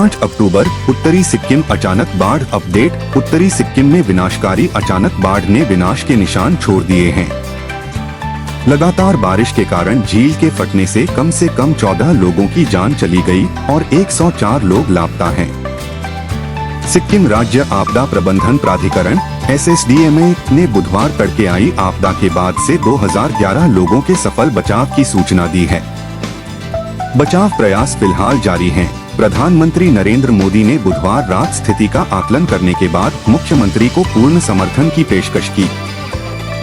5 अक्टूबर उत्तरी सिक्किम अचानक बाढ़ अपडेट। उत्तरी सिक्किम में विनाशकारी अचानक बाढ़ ने विनाश के निशान छोड़ दिए हैं। लगातार बारिश के कारण झील के फटने से कम 14 लोगों की जान चली गई और 104 लोग लापता हैं। सिक्किम राज्य आपदा प्रबंधन प्राधिकरण SSDMA ने बुधवार तड़के आई आपदा के बाद से 2011 लोगों के सफल बचाव की सूचना दी है। बचाव प्रयास फिलहाल जारी हैं। प्रधानमंत्री नरेंद्र मोदी ने बुधवार रात स्थिति का आकलन करने के बाद मुख्यमंत्री को पूर्ण समर्थन की पेशकश की।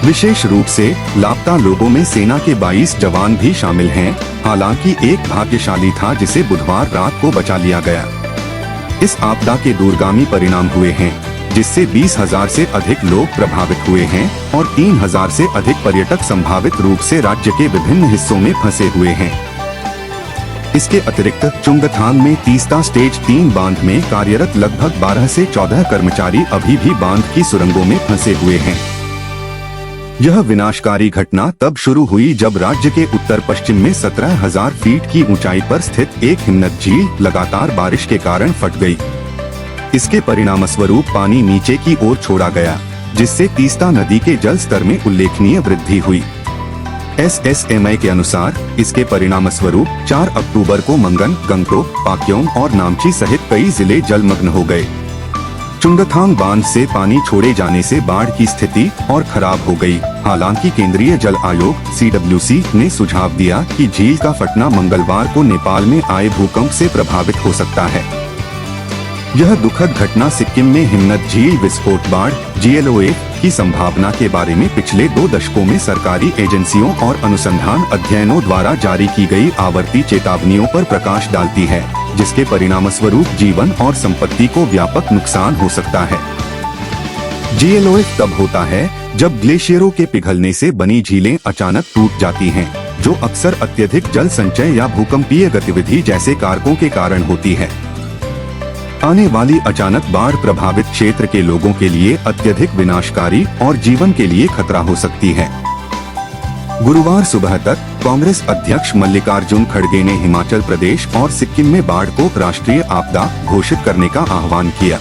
विशेष रूप से लापता लोगों में सेना के 22 जवान भी शामिल हैं। हालांकि एक भाग्यशाली था जिसे बुधवार रात को बचा लिया गया। इस आपदा के दूरगामी परिणाम हुए हैं, जिससे 20,000 से अधिक लोग प्रभावित हुए हैं और 3,000 से अधिक पर्यटक संभावित रूप से राज्य के विभिन्न हिस्सों में फंसे हुए हैं। इसके अतिरिक्त चुंगथांग में तीस्ता स्टेज 3 बांध में कार्यरत लगभग 12 से 14 कर्मचारी अभी भी बांध की सुरंगों में फंसे हुए हैं। यह विनाशकारी घटना तब शुरू हुई जब राज्य के उत्तर पश्चिम में 17,000 फीट की ऊंचाई पर स्थित एक हिमनद झील लगातार बारिश के कारण फट गई। इसके परिणामस्वरूप पानी नीचे की ओर छोड़ा गया, जिससे तीस्ता नदी के जल स्तर में उल्लेखनीय वृद्धि हुई। SSMA के अनुसार इसके परिणामस्वरूप 4 अक्टूबर को मंगन, गंगटोक, पाक्योंग और नामची सहित कई जिले जलमग्न हो गए। चुंगथांग बांध से पानी छोड़े जाने से बाढ़ की स्थिति और खराब हो गई। हालांकि केंद्रीय जल आयोग CWC ने सुझाव दिया कि झील का फटना मंगलवार को नेपाल में आए भूकंप से प्रभावित हो सकता है। यह दुखद घटना सिक्किम में हिमनद झील विस्फोट बाढ़ GLOA की संभावना के बारे में पिछले 2 दशकों में सरकारी एजेंसियों और अनुसंधान अध्ययनों द्वारा जारी की गई आवर्ती चेतावनियों पर प्रकाश डालती है, जिसके परिणामस्वरूप जीवन और संपत्ति को व्यापक नुकसान हो सकता है। GLOA तब होता है जब ग्लेशियरों के पिघलने से बनी झीलें अचानक टूट जाती हैं, जो अक्सर अत्यधिक जल संचय या भूकंपीय गतिविधि जैसे कारकों के कारण होती है। आने वाली अचानक बाढ़ प्रभावित क्षेत्र के लोगों के लिए अत्यधिक विनाशकारी और जीवन के लिए खतरा हो सकती है। गुरुवार सुबह तक कांग्रेस अध्यक्ष मल्लिकार्जुन खड़गे ने हिमाचल प्रदेश और सिक्किम में बाढ़ को राष्ट्रीय आपदा घोषित करने का आह्वान किया।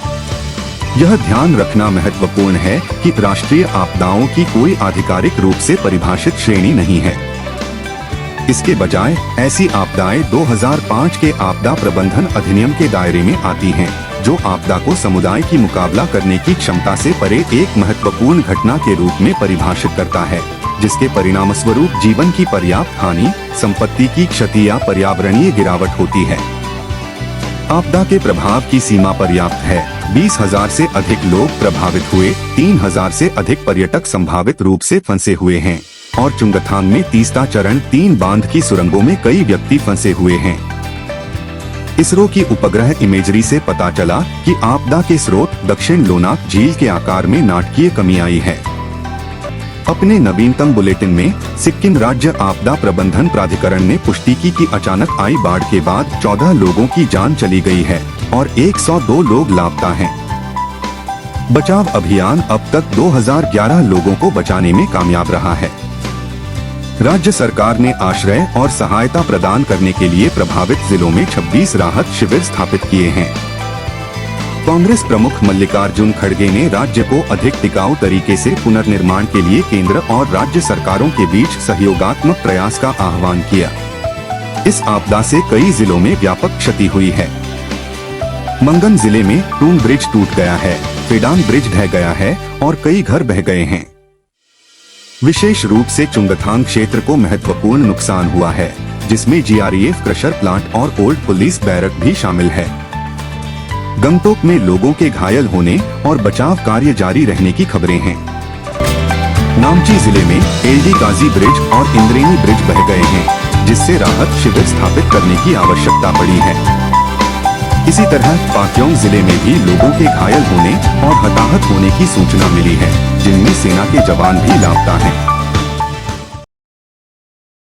यह ध्यान रखना महत्वपूर्ण है कि राष्ट्रीय आपदाओं की कोई आधिकारिक रूप से परिभाषित श्रेणी नहीं है। इसके बजाय ऐसी आपदाएं 2005 के आपदा प्रबंधन अधिनियम के दायरे में आती हैं, जो आपदा को समुदाय की मुकाबला करने की क्षमता से परे एक महत्वपूर्ण घटना के रूप में परिभाषित करता है, जिसके परिणामस्वरूप जीवन की पर्याप्त हानि, संपत्ति की क्षति या पर्यावरणीय गिरावट होती है। आपदा के प्रभाव की सीमा पर्याप्त है। 20,000 से अधिक लोग प्रभावित हुए, 3,000 से अधिक पर्यटक संभावित रूप से फंसे हुए हैं और चुंगथांग में तीस्ता चरण 3 बांध की सुरंगों में कई व्यक्ति फंसे हुए हैं। इसरो की उपग्रह इमेजरी से पता चला कि आपदा के स्रोत दक्षिण लोनाक झील के आकार में नाटकीय कमी आई है। अपने नवीनतम बुलेटिन में सिक्किम राज्य आपदा प्रबंधन प्राधिकरण ने पुष्टि की कि अचानक आई बाढ़ के बाद 14 लोगों की जान चली गई है और 102 लोग लापता हैं। बचाव अभियान अब तक 2011 लोगों को बचाने में कामयाब रहा है। राज्य सरकार ने आश्रय और सहायता प्रदान करने के लिए प्रभावित जिलों में 26 राहत शिविर स्थापित किए हैं। कांग्रेस प्रमुख मल्लिकार्जुन खड़गे ने राज्य को अधिक टिकाऊ तरीके से पुनर्निर्माण के लिए केंद्र और राज्य सरकारों के बीच सहयोगात्मक प्रयास का आह्वान किया। इस आपदा से कई जिलों में व्यापक क्षति हुई है। मंगन जिले में टूंग ब्रिज टूट गया है, फेडांग ब्रिज ढह गया है और कई घर बह गए हैं। विशेष रूप से चुंगथांग क्षेत्र को महत्वपूर्ण नुकसान हुआ है, जिसमें GREF क्रशर प्लांट और ओल्ड पुलिस बैरक भी शामिल है। गंगटोक में लोगों के घायल होने और बचाव कार्य जारी रहने की खबरें हैं। नामची जिले में LD गाजी ब्रिज और इंद्रेनी ब्रिज बह गए हैं, जिससे राहत शिविर स्थापित करने की आवश्यकता पड़ी है। इसी तरह पाक्योंग जिले में भी लोगों के घायल होने और हताहत होने की सूचना मिली है, जिनमें सेना के जवान भी लापता हैं।